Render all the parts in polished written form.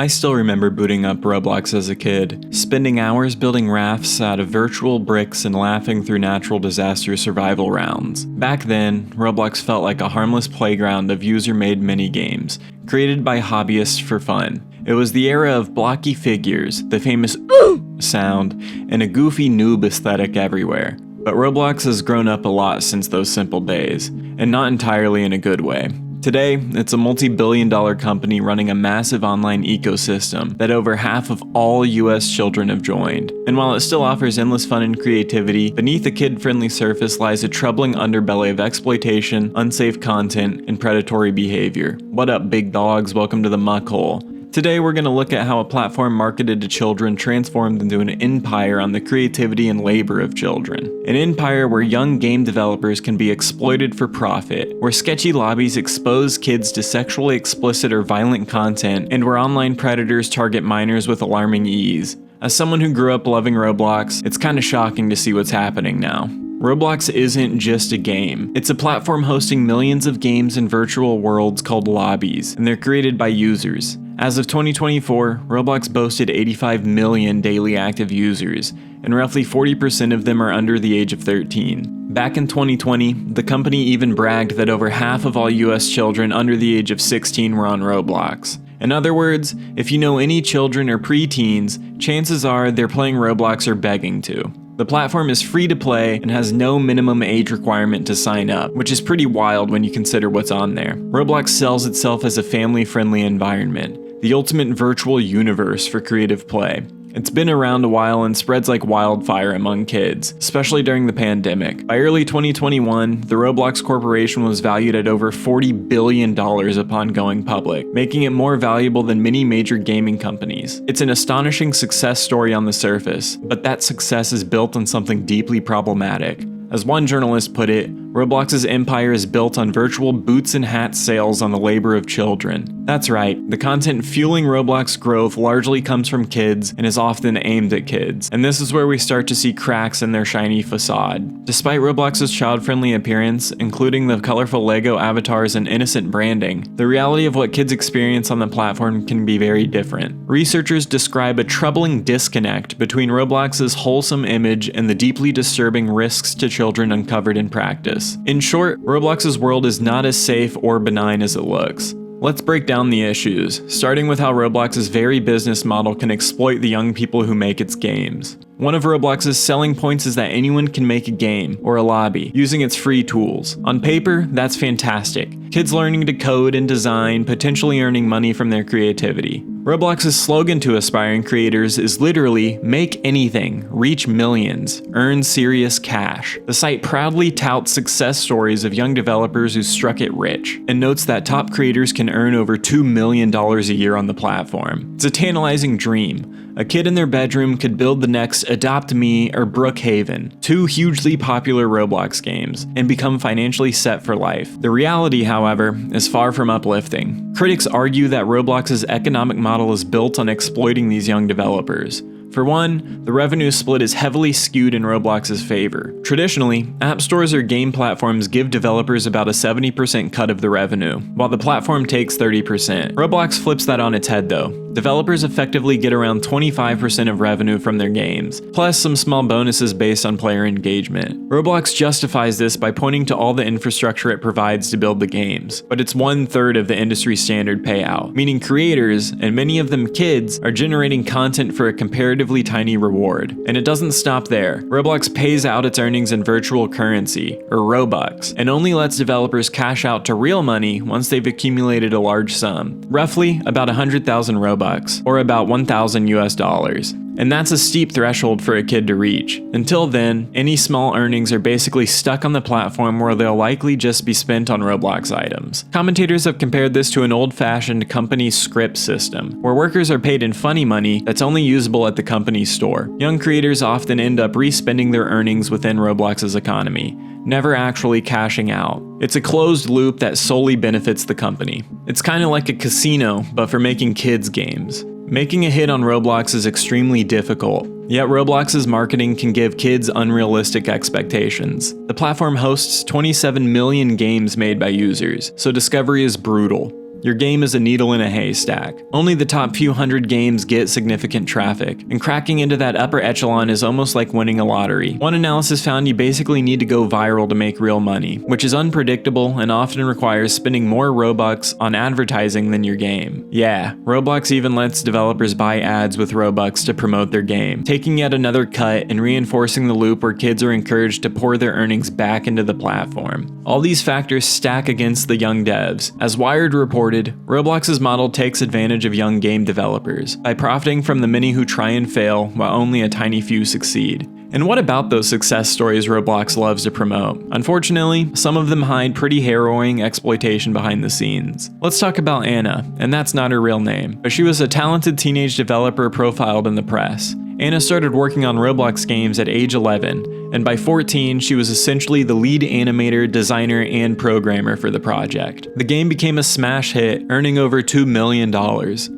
I still remember booting up Roblox as a kid, spending hours building rafts out of virtual bricks and laughing through natural disaster survival rounds. Back then, Roblox felt like a harmless playground of user-made mini-games, created by hobbyists for fun. It was the era of blocky figures, the famous ooh sound, and a goofy noob aesthetic everywhere. But Roblox has grown up a lot since those simple days, and not entirely in a good way. Today, it's a multi-billion-dollar company running a massive online ecosystem that over half of all US children have joined. And while it still offers endless fun and creativity, beneath the kid-friendly surface lies a troubling underbelly of exploitation, unsafe content, and predatory behavior. What up, big dogs? Welcome to the muck hole. Today we're going to look at how a platform marketed to children transformed into an empire on the creativity and labor of children. An empire where young game developers can be exploited for profit, where sketchy lobbies expose kids to sexually explicit or violent content, and where online predators target minors with alarming ease. As someone who grew up loving Roblox, it's kinda shocking to see what's happening now. Roblox isn't just a game. It's a platform hosting millions of games in virtual worlds called lobbies, and they're created by users. As of 2024, Roblox boasted 85 million daily active users, and roughly 40% of them are under the age of 13. Back in 2020, the company even bragged that over half of all US children under the age of 16 were on Roblox. In other words, if you know any children or preteens, chances are they're playing Roblox or begging to. The platform is free to play and has no minimum age requirement to sign up, which is pretty wild when you consider what's on there. Roblox sells itself as a family-friendly environment, the ultimate virtual universe for creative play. It's been around a while and spreads like wildfire among kids, especially during the pandemic. By early 2021, the Roblox Corporation was valued at over $40 billion upon going public, making it more valuable than many major gaming companies. It's an astonishing success story on the surface, but that success is built on something deeply problematic. As one journalist put it, Roblox's empire is built on virtual boots and hats sales on the labor of children. That's right, the content fueling Roblox growth largely comes from kids and is often aimed at kids, and this is where we start to see cracks in their shiny facade. Despite Roblox's child-friendly appearance, including the colorful Lego avatars and innocent branding, the reality of what kids experience on the platform can be very different. Researchers describe a troubling disconnect between Roblox's wholesome image and the deeply disturbing risks to children uncovered in practice. In short, Roblox's world is not as safe or benign as it looks. Let's break down the issues, starting with how Roblox's very business model can exploit the young people who make its games. One of Roblox's selling points is that anyone can make a game, or a lobby, using its free tools. On paper, that's fantastic. Kids learning to code and design, potentially earning money from their creativity. Roblox's slogan to aspiring creators is literally, make anything, reach millions, earn serious cash. The site proudly touts success stories of young developers who struck it rich, and notes that top creators can earn over $2 million a year on the platform. It's a tantalizing dream. A kid in their bedroom could build the next Adopt Me or Brookhaven, two hugely popular Roblox games, and become financially set for life. The reality, however, is far from uplifting. Critics argue that Roblox's economic model is built on exploiting these young developers. For one, the revenue split is heavily skewed in Roblox's favor. Traditionally, app stores or game platforms give developers about a 70% cut of the revenue, while the platform takes 30%. Roblox flips that on its head though. Developers effectively get around 25% of revenue from their games, plus some small bonuses based on player engagement. Roblox justifies this by pointing to all the infrastructure it provides to build the games, but it's 1/3 of the industry standard payout, meaning creators, and many of them kids, are generating content for a comparatively tiny reward. And it doesn't stop there. Roblox pays out its earnings in virtual currency, or Robux, and only lets developers cash out to real money once they've accumulated a large sum, roughly about 100,000 Robux, or about $1,000 US. And that's a steep threshold for a kid to reach. Until then, any small earnings are basically stuck on the platform where they'll likely just be spent on Roblox items. Commentators have compared this to an old-fashioned company script system, where workers are paid in funny money that's only usable at the company's store. Young creators often end up re-spending their earnings within Roblox's economy, never actually cashing out. It's a closed loop that solely benefits the company. It's kind of like a casino, but for making kids games. Making a hit on Roblox is extremely difficult, yet Roblox's marketing can give kids unrealistic expectations. The platform hosts 27 million games made by users, so discovery is brutal. Your game is a needle in a haystack. Only the top few hundred games get significant traffic, and cracking into that upper echelon is almost like winning a lottery. One analysis found you basically need to go viral to make real money, which is unpredictable and often requires spending more Robux on advertising than your game. Yeah, Roblox even lets developers buy ads with Robux to promote their game, taking yet another cut and reinforcing the loop where kids are encouraged to pour their earnings back into the platform. All these factors stack against the young devs. As Wired reported, Roblox's model takes advantage of young game developers by profiting from the many who try and fail while only a tiny few succeed. And what about those success stories Roblox loves to promote? Unfortunately, some of them hide pretty harrowing exploitation behind the scenes. Let's talk about Anna, and that's not her real name, but she was a talented teenage developer profiled in the press. Anna started working on Roblox games at age 11, and by 14, she was essentially the lead animator, designer, and programmer for the project. The game became a smash hit, earning over $2 million,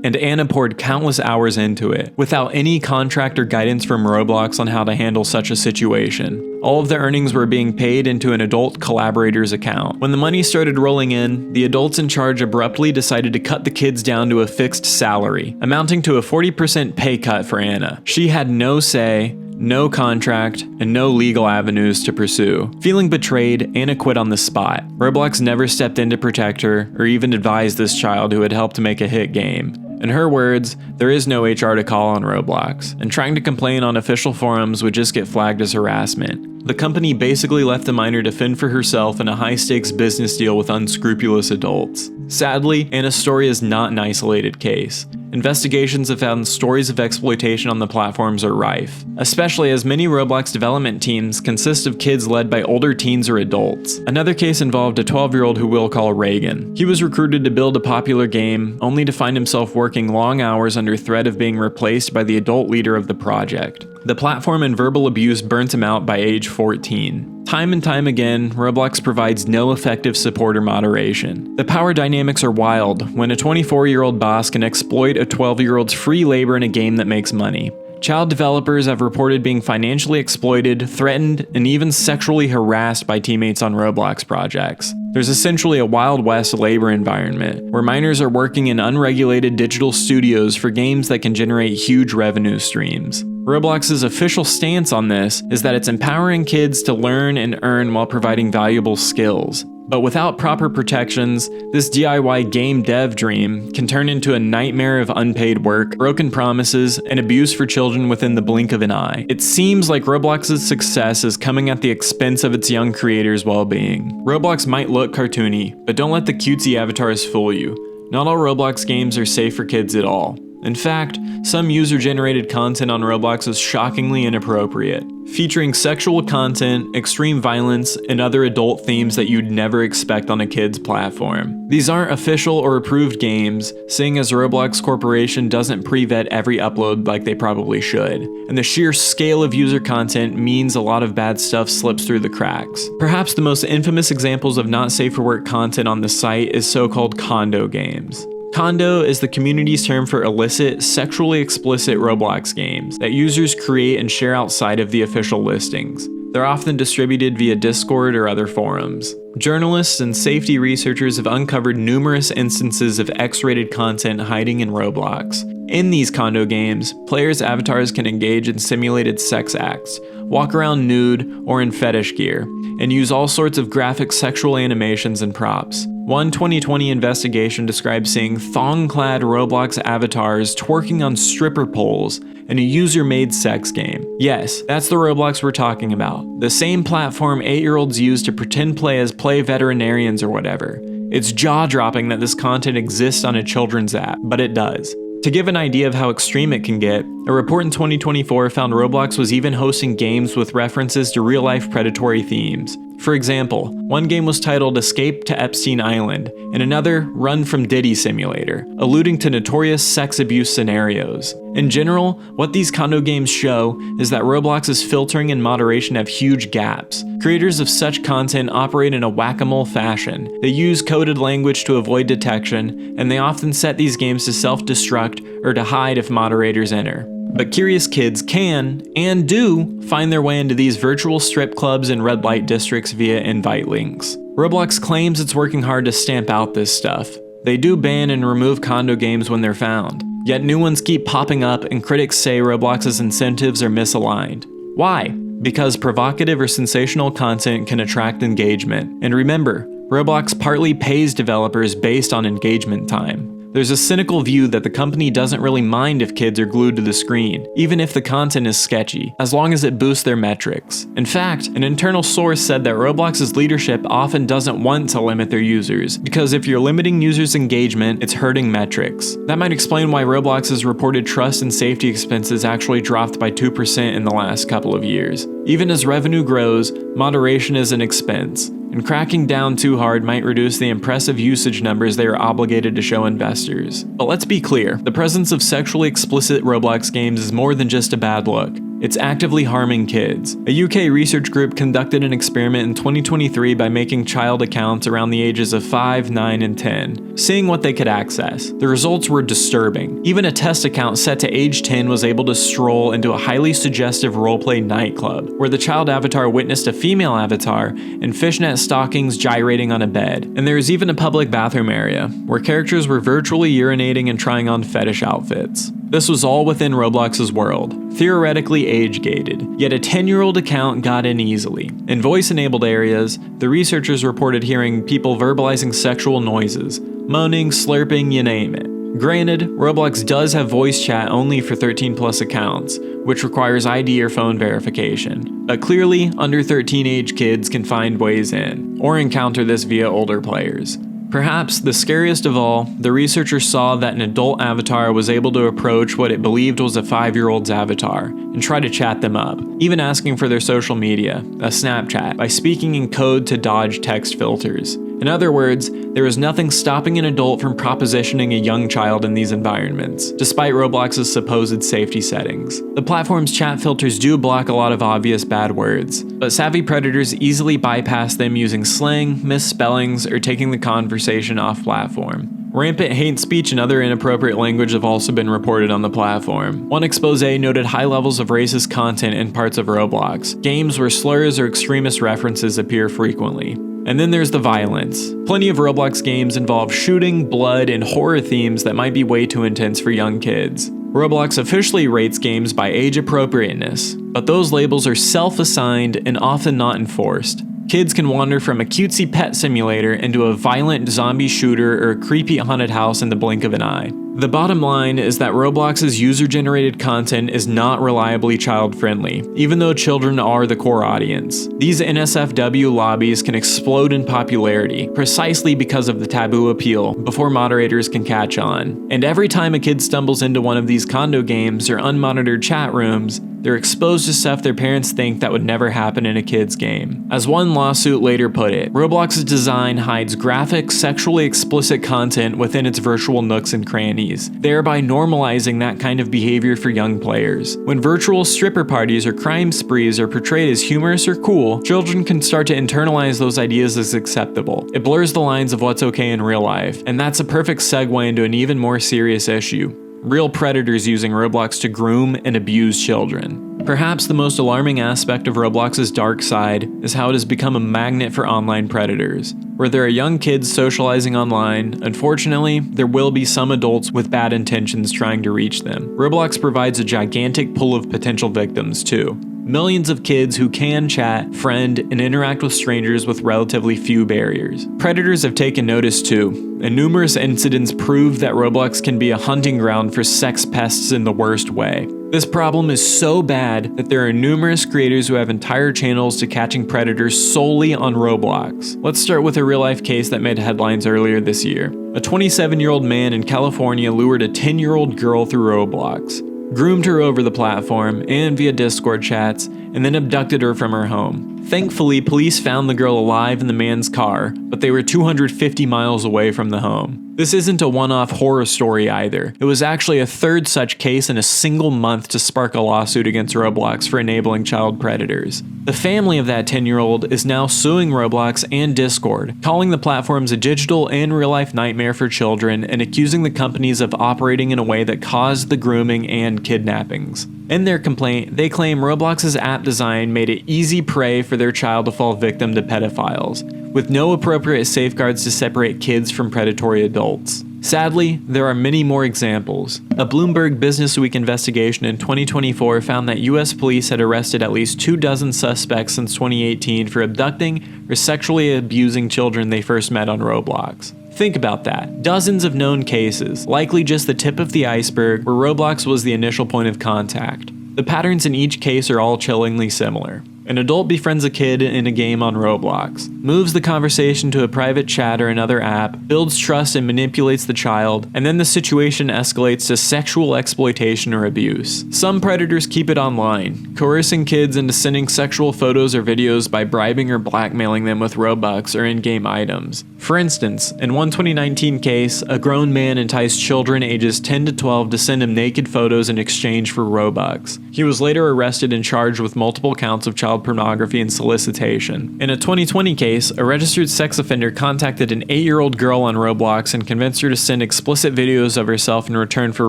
and Anna poured countless hours into it, without any contract or guidance from Roblox on how to handle such a situation. All of the earnings were being paid into an adult collaborator's account. When the money started rolling in, the adults in charge abruptly decided to cut the kids down to a fixed salary, amounting to a 40% pay cut for Anna. She had no say, no contract, and no legal avenues to pursue. Feeling betrayed, Anna quit on the spot. Roblox never stepped in to protect her, or even advised this child who had helped to make a hit game. In her words, there is no HR to call on Roblox, and trying to complain on official forums would just get flagged as harassment. The company basically left the minor to fend for herself in a high-stakes business deal with unscrupulous adults. Sadly, Anna's story is not an isolated case. Investigations have found stories of exploitation on the platforms are rife, especially as many Roblox development teams consist of kids led by older teens or adults. Another case involved a 12-year-old who we'll call Reagan. He was recruited to build a popular game, only to find himself working long hours under threat of being replaced by the adult leader of the project. The platform and verbal abuse burnt him out by age 14. Time and time again, Roblox provides no effective support or moderation. The power dynamics are wild when a 24-year-old boss can exploit a 12-year-old's free labor in a game that makes money. Child developers have reported being financially exploited, threatened, and even sexually harassed by teammates on Roblox projects. There's essentially a Wild West labor environment, where minors are working in unregulated digital studios for games that can generate huge revenue streams. Roblox's official stance on this is that it's empowering kids to learn and earn while providing valuable skills. But without proper protections, this DIY game dev dream can turn into a nightmare of unpaid work, broken promises, and abuse for children within the blink of an eye. It seems like Roblox's success is coming at the expense of its young creators' well-being. Roblox might look cartoony, but don't let the cutesy avatars fool you. Not all Roblox games are safe for kids at all. In fact, some user-generated content on Roblox is shockingly inappropriate, featuring sexual content, extreme violence, and other adult themes that you'd never expect on a kid's platform. These aren't official or approved games, seeing as Roblox Corporation doesn't pre-vet every upload like they probably should, and the sheer scale of user content means a lot of bad stuff slips through the cracks. Perhaps the most infamous examples of not safe for work content on the site is so-called condo games. Condo is the community's term for illicit, sexually explicit Roblox games that users create and share outside of the official listings. They're often distributed via Discord or other forums. Journalists and safety researchers have uncovered numerous instances of X-rated content hiding in Roblox. In these condo games, players' avatars can engage in simulated sex acts, walk around nude or in fetish gear, and use all sorts of graphic sexual animations and props. One 2020 investigation describes seeing thong-clad Roblox avatars twerking on stripper poles in a user-made sex game. Yes, that's the Roblox we're talking about. The same platform 8-year-olds use to pretend play as play veterinarians or whatever. It's jaw-dropping that this content exists on a children's app, but it does. To give an idea of how extreme it can get, a report in 2024 found Roblox was even hosting games with references to real-life predatory themes. For example, one game was titled Escape to Epstein Island, and another Run from Diddy Simulator, alluding to notorious sex abuse scenarios. In general, what these condo games show is that Roblox's filtering and moderation have huge gaps. Creators of such content operate in a whack-a-mole fashion. They use coded language to avoid detection, and they often set these games to self-destruct or to hide if moderators enter. But curious kids can, and do, find their way into these virtual strip clubs and red light districts via invite links. Roblox claims it's working hard to stamp out this stuff, They do ban and remove condo games when they're found, yet new ones keep popping up and critics say Roblox's incentives are misaligned. Why? Because provocative or sensational content can attract engagement. And remember, Roblox partly pays developers based on engagement time. There's a cynical view that the company doesn't really mind if kids are glued to the screen, even if the content is sketchy, as long as it boosts their metrics. In fact, an internal source said that Roblox's leadership often doesn't want to limit their users, because if you're limiting users' engagement, it's hurting metrics. That might explain why Roblox's reported trust and safety expenses actually dropped by 2% in the last couple of years. Even as revenue grows, moderation is an expense, and cracking down too hard might reduce the impressive usage numbers they are obligated to show investors. But let's be clear, the presence of sexually explicit Roblox games is more than just a bad look. It's actively harming kids. A UK research group conducted an experiment in 2023 by making child accounts around the ages of 5, 9, and 10, seeing what they could access. The results were disturbing. Even a test account set to age 10 was able to stroll into a highly suggestive roleplay nightclub, where the child avatar witnessed a female avatar in fishnet stockings gyrating on a bed. And there was even a public bathroom area, where characters were virtually urinating and trying on fetish outfits. This was all within Roblox's world, theoretically age-gated, yet a 10-year-old account got in easily. In voice-enabled areas, the researchers reported hearing people verbalizing sexual noises, moaning, slurping, you name it. Granted, Roblox does have voice chat only for 13+ accounts, which requires ID or phone verification. But clearly, under 13 age kids can find ways in, or encounter this via older players. Perhaps the scariest of all, the researchers saw that an adult avatar was able to approach what it believed was a 5-year-old's avatar and try to chat them up, even asking for their social media, a Snapchat, by speaking in code to dodge text filters. In other words, there is nothing stopping an adult from propositioning a young child in these environments, despite Roblox's supposed safety settings. The platform's chat filters do block a lot of obvious bad words, but savvy predators easily bypass them using slang, misspellings, or taking the conversation off platform. Rampant hate speech and other inappropriate language have also been reported on the platform. One expose noted high levels of racist content in parts of Roblox, games where slurs or extremist references appear frequently. And then there's the violence. Plenty of Roblox games involve shooting, blood, and horror themes that might be way too intense for young kids. Roblox officially rates games by age appropriateness, but those labels are self-assigned and often not enforced. Kids can wander from a cutesy pet simulator into a violent zombie shooter or a creepy haunted house in the blink of an eye. The bottom line is that Roblox's user-generated content is not reliably child-friendly, even though children are the core audience. These NSFW lobbies can explode in popularity, precisely because of the taboo appeal, before moderators can catch on. And every time a kid stumbles into one of these condo games or unmonitored chat rooms, they're exposed to stuff their parents think that would never happen in a kid's game. As one lawsuit later put it, Roblox's design hides graphic, sexually explicit content within its virtual nooks and crannies, thereby normalizing that kind of behavior for young players. When virtual stripper parties or crime sprees are portrayed as humorous or cool, children can start to internalize those ideas as acceptable. It blurs the lines of what's okay in real life, and that's a perfect segue into an even more serious issue: real predators using Roblox to groom and abuse children. Perhaps the most alarming aspect of Roblox's dark side is how it has become a magnet for online predators. Where there are young kids socializing online, unfortunately, there will be some adults with bad intentions trying to reach them. Roblox provides a gigantic pool of potential victims too. Millions of kids who can chat, friend, and interact with strangers with relatively few barriers. Predators have taken notice too, and numerous incidents prove that Roblox can be a hunting ground for sex pests in the worst way. This problem is so bad that there are numerous creators who have entire channels to catching predators solely on Roblox. Let's start with a real-life case that made headlines earlier this year. A 27-year-old man in California lured a 10-year-old girl through Roblox, groomed her over the platform and via Discord chats, and then abducted her from her home. Thankfully, police found the girl alive in the man's car, but they were 250 miles away from the home. This isn't a one-off horror story either. It was actually a third such case in a single month to spark a lawsuit against Roblox for enabling child predators. The family of that 10-year-old is now suing Roblox and Discord, calling the platforms a digital and real-life nightmare for children and accusing the companies of operating in a way that caused the grooming and kidnappings. In their complaint, they claim Roblox's app design made it easy prey for their child to fall victim to pedophiles, with no appropriate safeguards to separate kids from predatory adults. Sadly, there are many more examples. A Bloomberg Businessweek investigation in 2024 found that US police had arrested at least 24 suspects since 2018 for abducting or sexually abusing children they first met on Roblox. Think about that. Dozens of known cases, likely just the tip of the iceberg, where Roblox was the initial point of contact. The patterns in each case are all chillingly similar. An adult befriends a kid in a game on Roblox, moves the conversation to a private chat or another app, builds trust and manipulates the child, and then the situation escalates to sexual exploitation or abuse. Some predators keep it online, coercing kids into sending sexual photos or videos by bribing or blackmailing them with Robux or in-game items. For instance, in one 2019 case, a grown man enticed children ages 10 to 12 to send him naked photos in exchange for Robux. He was later arrested and charged with multiple counts of child pornography and solicitation. In a 2020 case, a registered sex offender contacted an 8-year-old girl on Roblox and convinced her to send explicit videos of herself in return for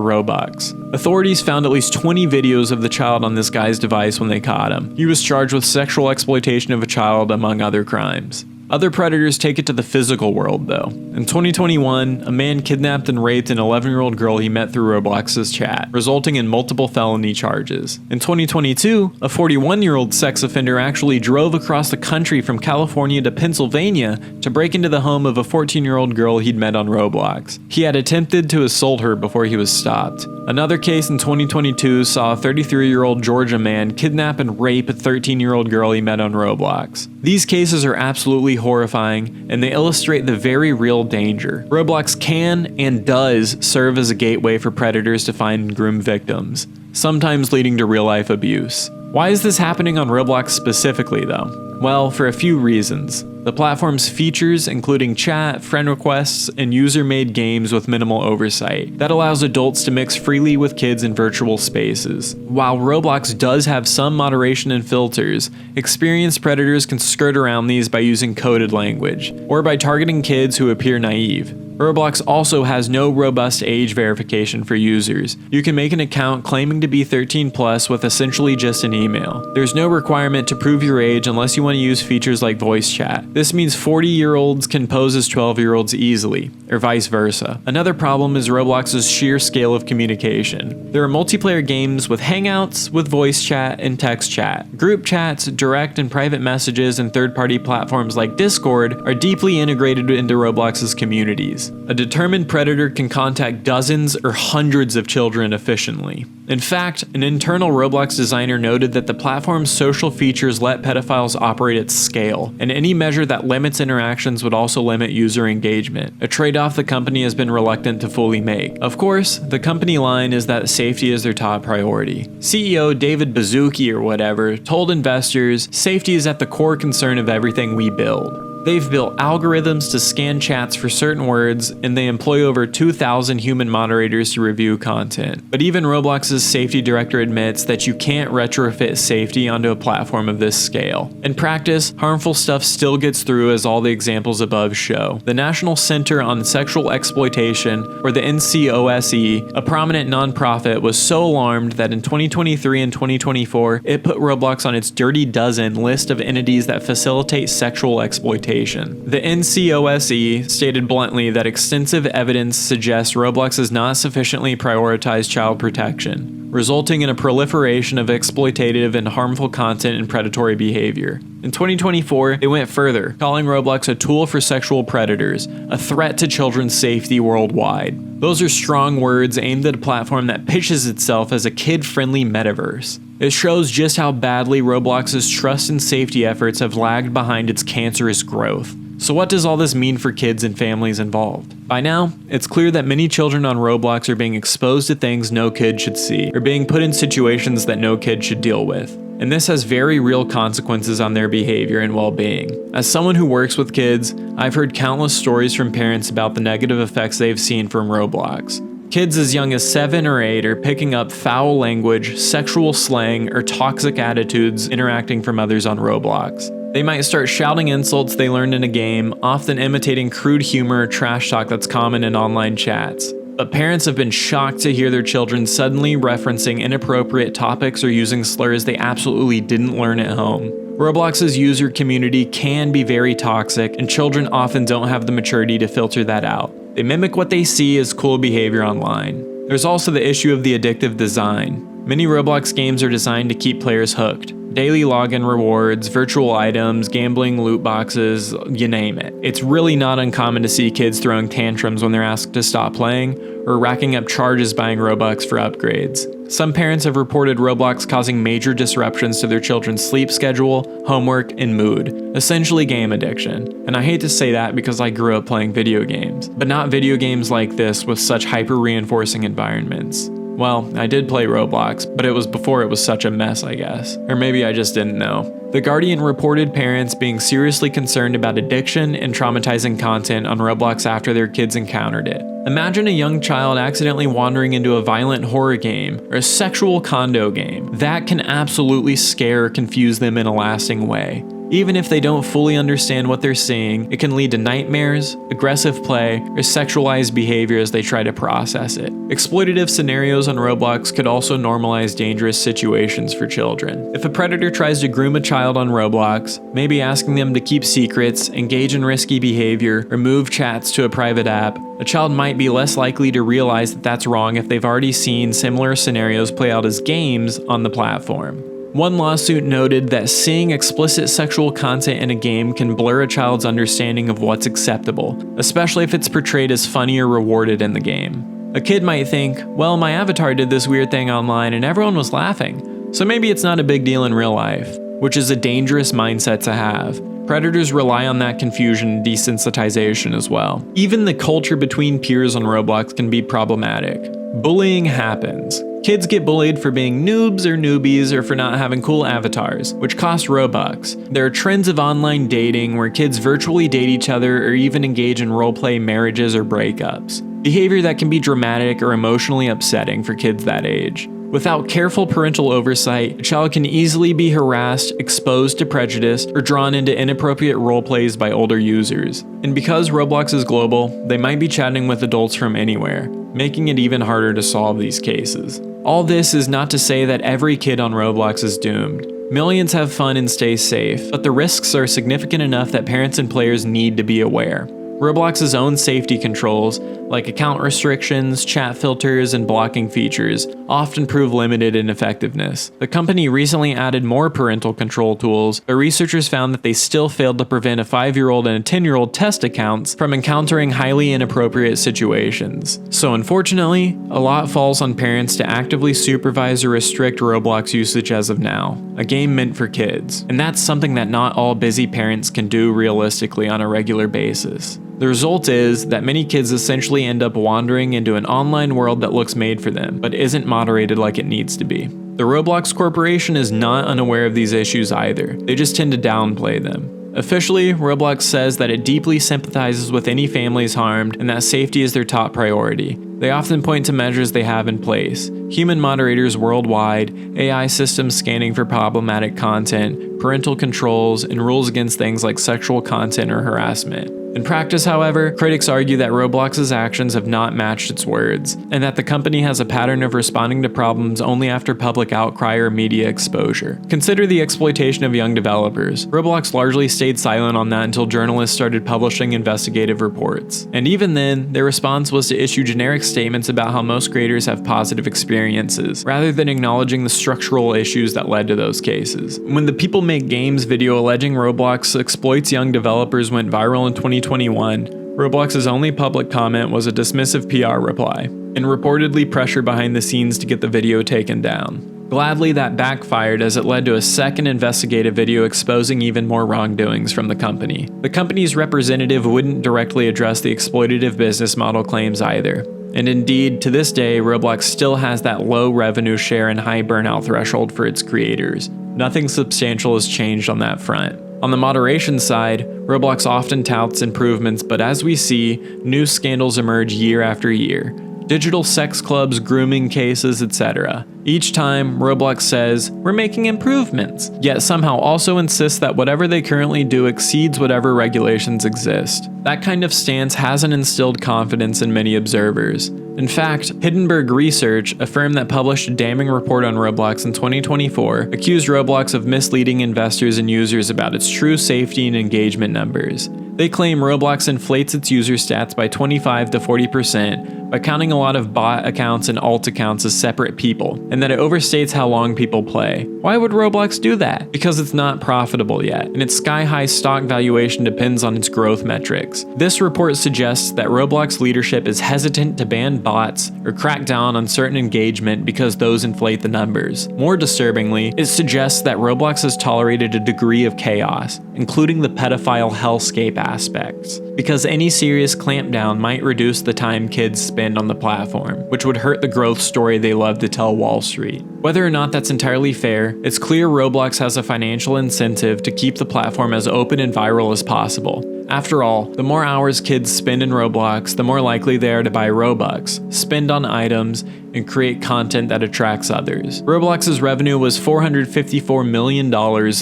Robux. Authorities found at least 20 videos of the child on this guy's device when they caught him. He was charged with sexual exploitation of a child, among other crimes. Other predators take it to the physical world, though. In 2021, a man kidnapped and raped an 11-year-old girl he met through Roblox's chat, resulting in multiple felony charges. In 2022, a 41-year-old sex offender actually drove across the country from California to Pennsylvania to break into the home of a 14-year-old girl he'd met on Roblox. He had attempted to assault her before he was stopped. Another case in 2022 saw a 33-year-old Georgia man kidnap and rape a 13-year-old girl he met on Roblox. These cases are absolutely horrifying, and they illustrate the very real danger. Roblox can and does serve as a gateway for predators to find and groom victims, sometimes leading to real-life abuse. Why is this happening on Roblox specifically, though? Well, for a few reasons. The platform's features, including chat, friend requests, and user-made games with minimal oversight, that allows adults to mix freely with kids in virtual spaces. While Roblox does have some moderation and filters, experienced predators can skirt around these by using coded language, or by targeting kids who appear naive. Roblox also has no robust age verification for users. You can make an account claiming to be 13 plus with essentially just an email. There's no requirement to prove your age unless you want to use features like voice chat. This means 40-year-olds can pose as 12-year-olds easily, or vice versa. Another problem is Roblox's sheer scale of communication. There are multiplayer games with hangouts, with voice chat, and text chat. Group chats, direct and private messages, and third-party platforms like Discord are deeply integrated into Roblox's communities. A determined predator can contact dozens or hundreds of children efficiently. In fact, an internal Roblox designer noted that the platform's social features let pedophiles operate at scale, and any measure that limits interactions would also limit user engagement, a trade-off the company has been reluctant to fully make. Of course, the company line is that safety is their top priority. CEO David Baszucki or whatever told investors, "Safety is at the core concern of everything we build." They've built algorithms to scan chats for certain words, and they employ over 2,000 human moderators to review content. But even Roblox's safety director admits that you can't retrofit safety onto a platform of this scale. In practice, harmful stuff still gets through, as all the examples above show. The National Center on Sexual Exploitation, or the NCOSE, a prominent nonprofit, was so alarmed that in 2023 and 2024, it put Roblox on its Dirty Dozen list of entities that facilitate sexual exploitation. The NCOSE stated bluntly that extensive evidence suggests Roblox has not sufficiently prioritized child protection, resulting in a proliferation of exploitative and harmful content and predatory behavior. In 2024, it went further, calling Roblox a tool for sexual predators, a threat to children's safety worldwide. Those are strong words aimed at a platform that pitches itself as a kid-friendly metaverse. It shows just how badly Roblox's trust and safety efforts have lagged behind its cancerous growth. So what does all this mean for kids and families involved? By now, it's clear that many children on Roblox are being exposed to things no kid should see, or being put in situations that no kid should deal with. And this has very real consequences on their behavior and well-being. As someone who works with kids, I've heard countless stories from parents about the negative effects they've seen from Roblox. Kids as young as 7 or 8 are picking up foul language, sexual slang, or toxic attitudes interacting from others on Roblox. They might start shouting insults they learned in a game, often imitating crude humor or trash talk that's common in online chats. But parents have been shocked to hear their children suddenly referencing inappropriate topics or using slurs they absolutely didn't learn at home. Roblox's user community can be very toxic, and children often don't have the maturity to filter that out. They mimic what they see as cool behavior online. There's also the issue of the addictive design. Many Roblox games are designed to keep players hooked. Daily login rewards, virtual items, gambling loot boxes, you name it. It's really not uncommon to see kids throwing tantrums when they're asked to stop playing, or racking up charges buying Robux for upgrades. Some parents have reported Roblox causing major disruptions to their children's sleep schedule, homework, and mood, essentially game addiction. And I hate to say that because I grew up playing video games, but not video games like this with such hyper-reinforcing environments. Well, I did play Roblox, but it was before it was such a mess, I guess. Or maybe I just didn't know. The Guardian reported parents being seriously concerned about addiction and traumatizing content on Roblox after their kids encountered it. Imagine a young child accidentally wandering into a violent horror game or a sexual condo game. That can absolutely scare or confuse them in a lasting way. Even if they don't fully understand what they're seeing, it can lead to nightmares, aggressive play, or sexualized behavior as they try to process it. Exploitative scenarios on Roblox could also normalize dangerous situations for children. If a predator tries to groom a child on Roblox, maybe asking them to keep secrets, engage in risky behavior, or move chats to a private app, a child might be less likely to realize that that's wrong if they've already seen similar scenarios play out as games on the platform. One lawsuit noted that seeing explicit sexual content in a game can blur a child's understanding of what's acceptable, especially if it's portrayed as funny or rewarded in the game. A kid might think, well, my avatar did this weird thing online and everyone was laughing, so maybe it's not a big deal in real life, which is a dangerous mindset to have. Predators rely on that confusion and desensitization as well. Even the culture between peers on Roblox can be problematic. Bullying happens. Kids get bullied for being noobs or newbies or for not having cool avatars, which cost Robux. There are trends of online dating where kids virtually date each other or even engage in roleplay marriages or breakups. Behavior that can be dramatic or emotionally upsetting for kids that age. Without careful parental oversight, a child can easily be harassed, exposed to prejudice, or drawn into inappropriate roleplays by older users. And because Roblox is global, they might be chatting with adults from anywhere, making it even harder to solve these cases. All this is not to say that every kid on Roblox is doomed. Millions have fun and stay safe, but the risks are significant enough that parents and players need to be aware. Roblox's own safety controls, like account restrictions, chat filters, and blocking features, often prove limited in effectiveness. The company recently added more parental control tools, but researchers found that they still failed to prevent a 5-year-old and a 10-year-old test accounts from encountering highly inappropriate situations. So unfortunately, a lot falls on parents to actively supervise or restrict Roblox usage as of now, a game meant for kids. And that's something that not all busy parents can do realistically on a regular basis. The result is that many kids essentially end up wandering into an online world that looks made for them, but isn't moderated like it needs to be. The Roblox Corporation is not unaware of these issues either, they just tend to downplay them. Officially, Roblox says that it deeply sympathizes with any families harmed and that safety is their top priority. They often point to measures they have in place: human moderators worldwide, AI systems scanning for problematic content, parental controls, and rules against things like sexual content or harassment. In practice, however, critics argue that Roblox's actions have not matched its words, and that the company has a pattern of responding to problems only after public outcry or media exposure. Consider the exploitation of young developers. Roblox largely stayed silent on that until journalists started publishing investigative reports. And even then, their response was to issue generic statements about how most creators have positive experiences, rather than acknowledging the structural issues that led to those cases. When the People Make Games video alleging Roblox exploits young developers went viral in 2021, Roblox's only public comment was a dismissive PR reply, and reportedly pressure behind the scenes to get the video taken down. Gladly, that backfired as it led to a second investigative video exposing even more wrongdoings from the company. The company's representative wouldn't directly address the exploitative business model claims either. And indeed, to this day, Roblox still has that low revenue share and high burnout threshold for its creators. Nothing substantial has changed on that front. On the moderation side, Roblox often touts improvements, but as we see, new scandals emerge year after year. Digital sex clubs, grooming cases, etc. Each time, Roblox says, "We're making improvements," yet somehow also insists that whatever they currently do exceeds whatever regulations exist. That kind of stance hasn't instilled confidence in many observers. In fact, Hindenburg Research, a firm that published a damning report on Roblox in 2024, accused Roblox of misleading investors and users about its true safety and engagement numbers. They claim Roblox inflates its user stats by 25 to 40% by counting a lot of bot accounts and alt accounts as separate people, and that it overstates how long people play. Why would Roblox do that? Because it's not profitable yet, and its sky-high stock valuation depends on its growth metrics. This report suggests that Roblox leadership is hesitant to ban bots or crack down on certain engagement because those inflate the numbers. More disturbingly, it suggests that Roblox has tolerated a degree of chaos, including the pedophile hellscape aspects, because any serious clampdown might reduce the time kids spend on the platform, which would hurt the growth story they love to tell Wall Street. Whether or not that's entirely fair, it's clear Roblox has a financial incentive to keep the platform as open and viral as possible. After all, the more hours kids spend in Roblox, the more likely they are to buy Robux, spend on items, and create content that attracts others. Roblox's revenue was $454 million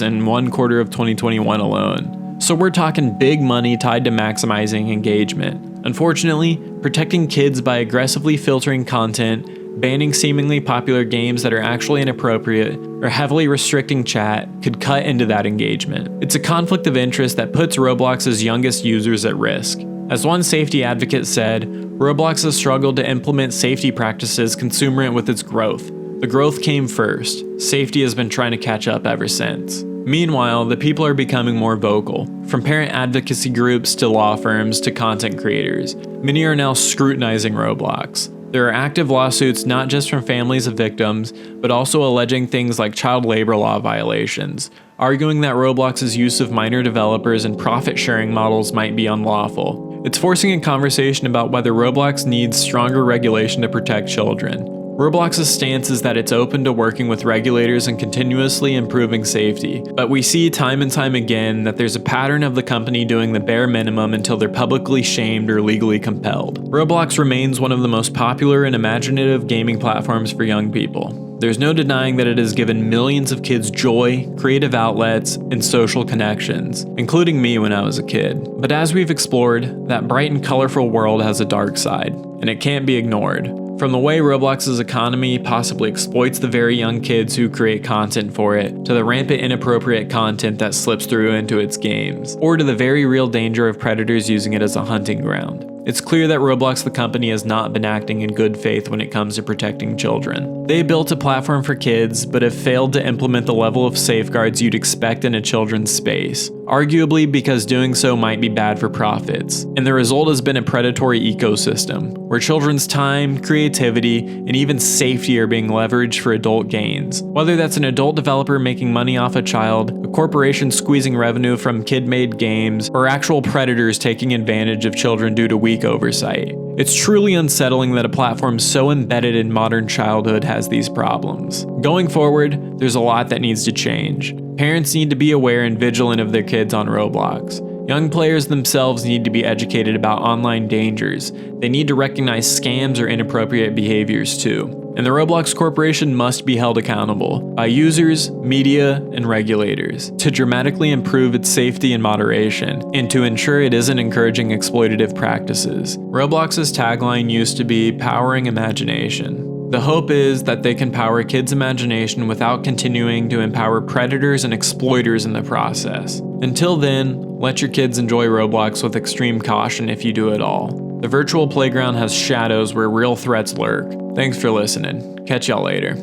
in one quarter of 2021 alone. So we're talking big money tied to maximizing engagement. Unfortunately, protecting kids by aggressively filtering content, banning seemingly popular games that are actually inappropriate, or heavily restricting chat could cut into that engagement. It's a conflict of interest that puts Roblox's youngest users at risk. As one safety advocate said, Roblox has struggled to implement safety practices commensurate with its growth. The growth came first. Safety has been trying to catch up ever since. Meanwhile, the people are becoming more vocal. From parent advocacy groups to law firms to content creators, many are now scrutinizing Roblox. There are active lawsuits not just from families of victims, but also alleging things like child labor law violations, arguing that Roblox's use of minor developers and profit-sharing models might be unlawful. It's forcing a conversation about whether Roblox needs stronger regulation to protect children. Roblox's stance is that it's open to working with regulators and continuously improving safety, but we see time and time again that there's a pattern of the company doing the bare minimum until they're publicly shamed or legally compelled. Roblox remains one of the most popular and imaginative gaming platforms for young people. There's no denying that it has given millions of kids joy, creative outlets, and social connections, including me when I was a kid. But as we've explored, that bright and colorful world has a dark side, and it can't be ignored. From the way Roblox's economy possibly exploits the very young kids who create content for it, to the rampant inappropriate content that slips through into its games, or to the very real danger of predators using it as a hunting ground. It's clear that Roblox the company has not been acting in good faith when it comes to protecting children. They built a platform for kids, but have failed to implement the level of safeguards you'd expect in a children's space, arguably because doing so might be bad for profits. And the result has been a predatory ecosystem, where children's time, creativity, and even safety are being leveraged for adult gains. Whether that's an adult developer making money off a child, a corporation squeezing revenue from kid-made games, or actual predators taking advantage of children due to weak oversight. It's truly unsettling that a platform so embedded in modern childhood has these problems. Going forward, there's a lot that needs to change. Parents need to be aware and vigilant of their kids on Roblox. Young players themselves need to be educated about online dangers. They need to recognize scams or inappropriate behaviors too. And the Roblox Corporation must be held accountable by users, media, and regulators to dramatically improve its safety and moderation, and to ensure it isn't encouraging exploitative practices. Roblox's tagline used to be "Powering Imagination." The hope is that they can power kids' imagination without continuing to empower predators and exploiters in the process. Until then, let your kids enjoy Roblox with extreme caution if you do at all. The virtual playground has shadows where real threats lurk. Thanks for listening. Catch y'all later.